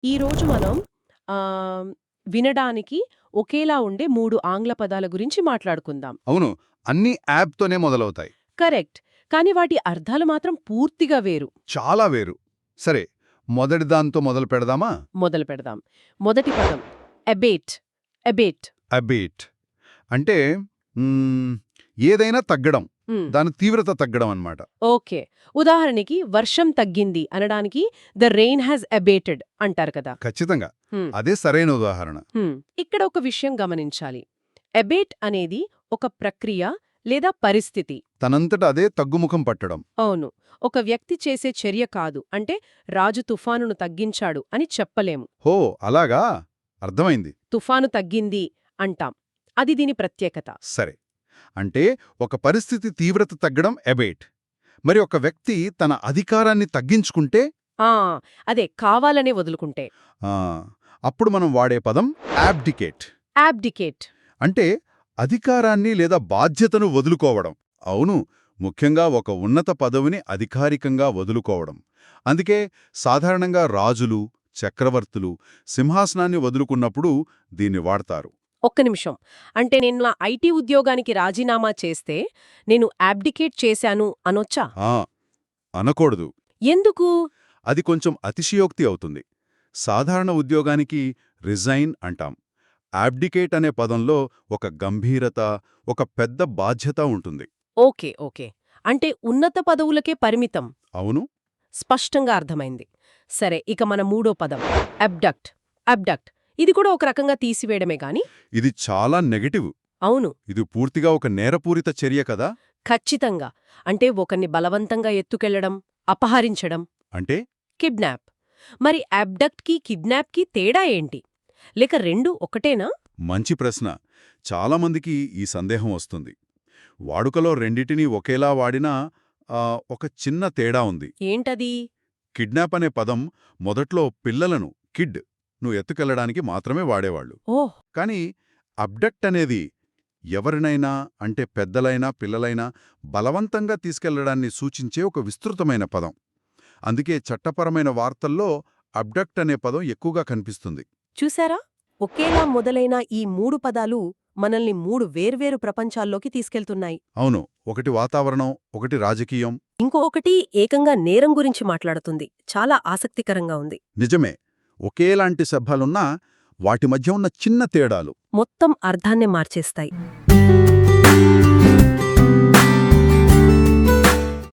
ఈరోజు మనం ఆహ్, వినడానికి ఒకేలా ఉండే 3 ఆంగ్ల పదాల గురించి మాట్లాడుకుందాం. అవును. అన్నీ యాప్‌తోనే మొదలవుతాయి. కరెక్ట్. కానీ వాటి అర్థాలు మాత్రం పూర్తిగా వేరు. చాలా వేరు. సరే, మొదటి దాంతో మొదలు పెడదామా? మొదలు పెడదాం. మొదటి పదం అబేట్. అబేట్. అబేట్ అంటే ఏదైనా తగ్గడం. హ్మ్. దాని తీవ్రత తగ్గడం అన్నమాట. ఓకే. ఉదాహరణకి వర్షం తగ్గింది అనడానికి ద రెయిన్ హాస్ అబేటెడ్ అంటారు కదా. ఖచ్చితంగా. హ్మ్. అదే సరైన ఉదాహరణ. ఇక్కడ ఒక విషయం గమనించాలి. అబేట్ అనేది ఒక ప్రక్రియ లేదా పరిస్థితి. తనంతట అదే తగ్గుముఖం పట్టడం. అవును. ఒక వ్యక్తి చేసే చర్య కాదు. అంటే రాజు తుఫానును తగ్గించాడు అని చెప్పలేము. హో, అలాగా? అర్థమైంది. తుఫాను తగ్గింది అంటాం. అది దీని ప్రత్యేకత. సరే. అంటే ఒక పరిస్థితి తీవ్రత తగ్గడం అబేట్. మరి ఒక వ్యక్తి తన అధికారాన్ని తగ్గించుకుంటే ఆ అదే కావాలనే వదులుకుంటే. ఆ, అప్పుడు మనం వాడే పదం యాబ్డికేట్. యాబ్డికేట్. అంటే అధికారాన్ని లేదా బాధ్యతను వదులుకోవడం. అవును, ముఖ్యంగా ఒక ఉన్నత పదవిని అధికారికంగా వదులుకోవడం. అందుకే సాధారణంగా రాజులు, చక్రవర్తులు సింహాసనాన్ని వదులుకున్నప్పుడు దీన్ని వాడతారు. ఒక్క నిమిషం. అంటే నేను నా ఐటీ ఉద్యోగానికి రాజీనామా చేస్తే నేను యాబ్డికేట్ చేశాను అనొచ్చా? ఆ, అనకూడదు. ఎందుకు? అది కొంచెం అతిశయోక్తి అవుతుంది. సాధారణ ఉద్యోగానికి రిజైన్ అంటాం. యాబ్డికేట్ అనే పదంలో ఒక గంభీరత, ఒక పెద్ద బాధ్యత ఉంటుంది. ఓకే. ఓకే. అంటే ఉన్నత పదవులకే పరిమితం. అవును. స్పష్టంగా అర్థమైంది. సరే, ఇక మన మూడో పదం అబ్డక్ట్. అబ్డక్ట్ ఇది కూడా ఒక రకంగా తీసివేయడమే గాని. ఇది చాలా నెగటివ్. అవును. ఇది పూర్తిగా ఒక నేరపూరిత చర్య కదా. ఖచ్చితంగా. అంటే ఒకరిని బలవంతంగా ఎత్తుకెళ్లడం, అపహరించడం. అంటే కిడ్నాప్. మరి అబ్డక్ట్కి కిడ్నాప్కి తేడా ఏంటి? లేక రెండూ ఒకటేనా? మంచి ప్రశ్న. చాలామందికి ఈ సందేహం వస్తుంది. వాడుకలో రెండిటినీ ఒకేలా వాడినా ఒక చిన్న తేడా ఉంది. ఏంటది? కిడ్నాప్ అనే పదం మొదట్లో పిల్లలను ను ఎత్తుకెళ్లడానికి మాత్రమే వాడేవాళ్లు. ఓహ్! కానీ అబ్డక్ట్ అనేది ఎవరినైనా, అంటే పెద్దలైనా పిల్లలైనా, బలవంతంగా తీసుకెళ్లడాన్ని సూచించే ఒక విస్తృతమైన పదం. అందుకే చట్టపరమైన వార్తల్లో అబ్డక్ట్ అనే పదం ఎక్కువగా కనిపిస్తుంది. చూశారా? ఒకేలా మొదలైన ఈ 3 పదాలు మనల్ని 3 వేర్వేరు ప్రపంచాల్లోకి తీసుకెళ్తున్నాయి. అవును, ఒకటి వాతావరణం, ఒకటి రాజకీయం. ఇంకొకటి ఏకంగా నేరం గురించి మాట్లాడుతుంది. చాలా ఆసక్తికరంగా ఉంది. నిజమే. ఒకేలాంటి శబ్దాలున్నా వాటి మధ్య ఉన్న చిన్న తేడాలు మొత్తం అర్థాన్నే మార్చేస్తాయి.